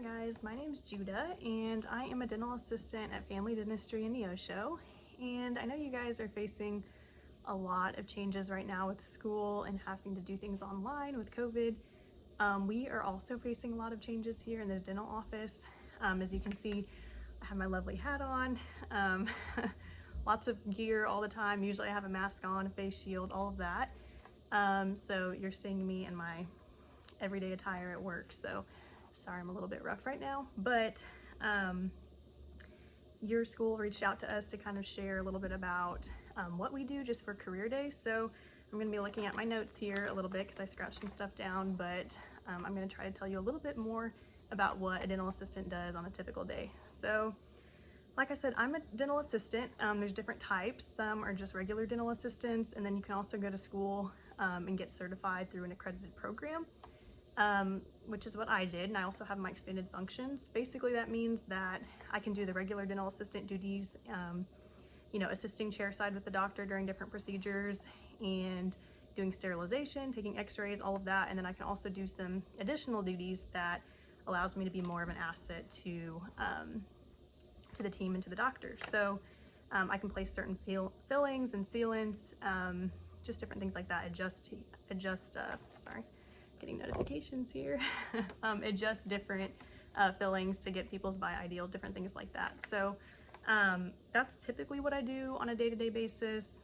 guys, my name's Judah and I am a dental assistant at Family Dentistry in Neosho. And I know you guys are facing a lot of changes right now with school and having to do things online with COVID. We are also facing a lot of changes here in the dental office. As you can see, I have my lovely hat on, lots of gear all the time. Usually I have a mask on, a face shield, all of that. So you're seeing me in my everyday attire at work. So sorry I'm a little bit rough right now, but your school reached out to us to kind of share a little bit about what we do just for career day. So I'm going to be looking at my notes here a little bit because I scratched some stuff down, but I'm going to try to tell you a little bit more about what a dental assistant does on a typical day. So like I said, I'm a dental assistant. There's different types. Some are just regular dental assistants, and then you can also go to school and get certified through an accredited program. Which is what I did, and I also have my expanded functions. Basically that means that I can do the regular dental assistant duties, assisting chairside with the doctor during different procedures and doing sterilization, taking x-rays, all of that, and then I can also do some additional duties that allows me to be more of an asset to the team and to the doctor. So I can place certain fillings and sealants, just different things like that, getting notifications here, adjust different fillings to get people's bite ideal, different things like that. So that's typically what I do on a day-to-day basis.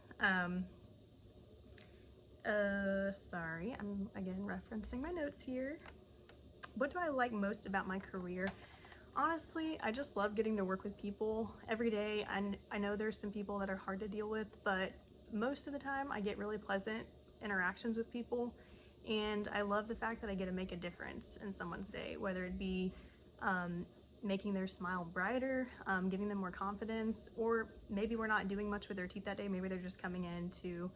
Sorry, I'm again referencing my notes here. What do I like most about my career? Honestly, I just love getting to work with people every day. And I know there's some people that are hard to deal with, but most of the time I get really pleasant interactions with people. And I love the fact that I get to make a difference in someone's day, whether it be making their smile brighter, giving them more confidence, or maybe we're not doing much with their teeth that day. Maybe they're just coming in to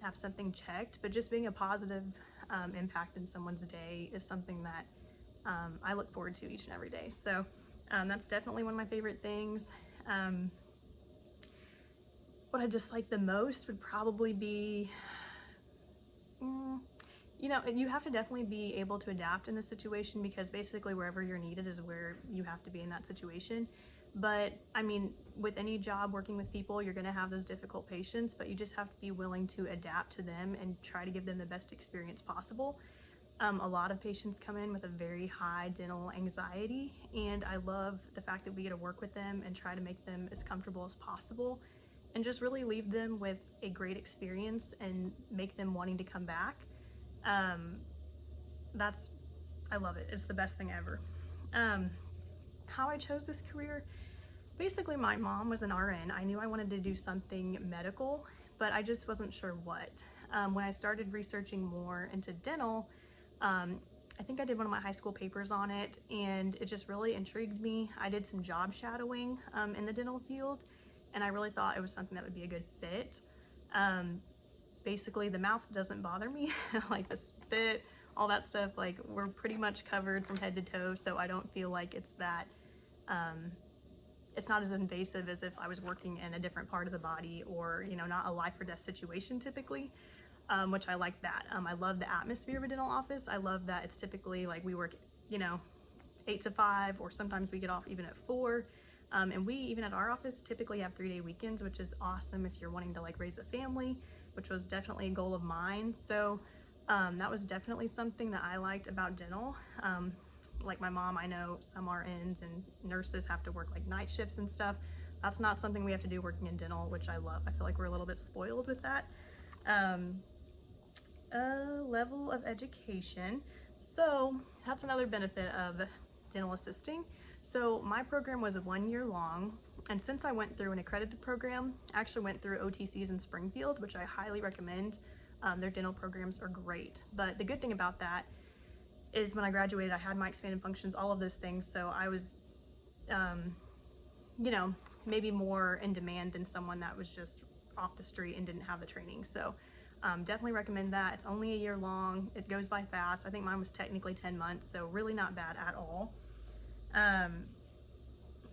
have something checked, but just being a positive impact in someone's day is something that I look forward to each and every day. So that's definitely one of my favorite things. What I dislike the most would probably be, you have to definitely be able to adapt in the situation, because basically wherever you're needed is where you have to be in that situation. But I mean, with any job working with people, you're going to have those difficult patients, but you just have to be willing to adapt to them and try to give them the best experience possible. A lot of patients come in with a very high dental anxiety, and I love the fact that we get to work with them and try to make them as comfortable as possible and just really leave them with a great experience and make them wanting to come back. I love it. It's the best thing ever. How I chose this career, basically my mom was an RN. I knew I wanted to do something medical, but I just wasn't sure what. When I started researching more into dental, I think I did one of my high school papers on it, and it just really intrigued me. I did some job shadowing in the dental field, and I really thought it was something that would be a good fit. Basically the mouth doesn't bother me, like the spit, all that stuff, like we're pretty much covered from head to toe, so I don't feel like it's that, it's not as invasive as if I was working in a different part of the body, or, not a life or death situation typically, which I like that. I love the atmosphere of a dental office. I love that it's typically like we work, 8 to 5, or sometimes we get off even at 4. And we, even at our office, typically have 3-day weekends, which is awesome if you're wanting to like raise a family, which was definitely a goal of mine. So that was definitely something that I liked about dental. Like my mom, I know some RNs and nurses have to work like night shifts and stuff. That's not something we have to do working in dental, which I love. I feel like we're a little bit spoiled with that. Level of education. So that's another benefit of dental assisting. So my program was 1 year long, and since I went through an accredited program, I actually went through OTCs in Springfield, which I highly recommend. Their dental programs are great. But the good thing about that is when I graduated, I had my expanded functions, all of those things. So I was, maybe more in demand than someone that was just off the street and didn't have the training. So definitely recommend that. It's only 1 year long. It goes by fast. I think mine was technically 10 months, so really not bad at all.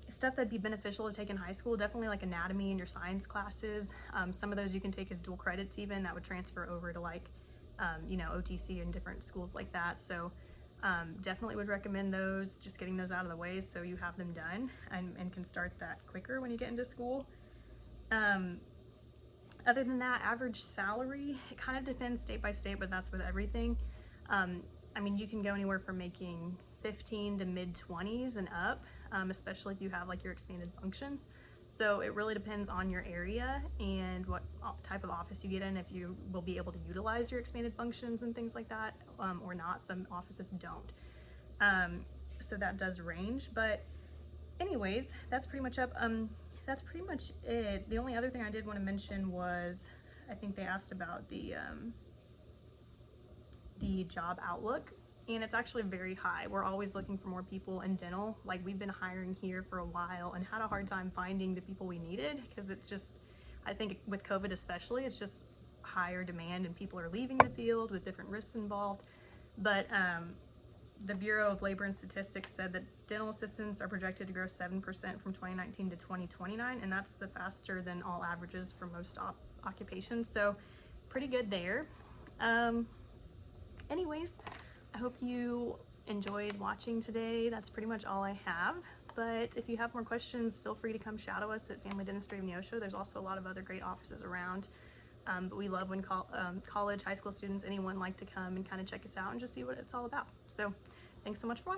Stuff that'd be beneficial to take in high school, definitely like anatomy and your science classes. Some of those you can take as dual credits even, that would transfer over to like, OTC and different schools like that. So Definitely would recommend those, just getting those out of the way so you have them done and can start that quicker when you get into school. Other than that, average salary, it kind of depends state by state, but that's with everything. I mean, you can go anywhere from making 15 to mid 20s and up, especially if you have like your expanded functions. So it really depends on your area and what type of office you get in, if you will be able to utilize your expanded functions and things like that, or not. Some offices don't. So that does range, but anyways, that's pretty much that's pretty much it. The only other thing I did want to mention was, I think they asked about the job outlook, and it's actually very high. We're always looking for more people in dental. Like, we've been hiring here for a while and had a hard time finding the people we needed, because it's just, I think with COVID especially, it's just higher demand and people are leaving the field with different risks involved. But the Bureau of Labor and Statistics said that dental assistants are projected to grow 7% from 2019 to 2029, and that's the faster than all averages for most occupations, so pretty good there. Anyways, I hope you enjoyed watching today. That's pretty much all I have, but if you have more questions, feel free to come shadow us at Family Dentistry of Neosho. There's also a lot of other great offices around. But we love when college, high school students, anyone like to come and kind of check us out and just see what it's all about. So thanks so much for watching.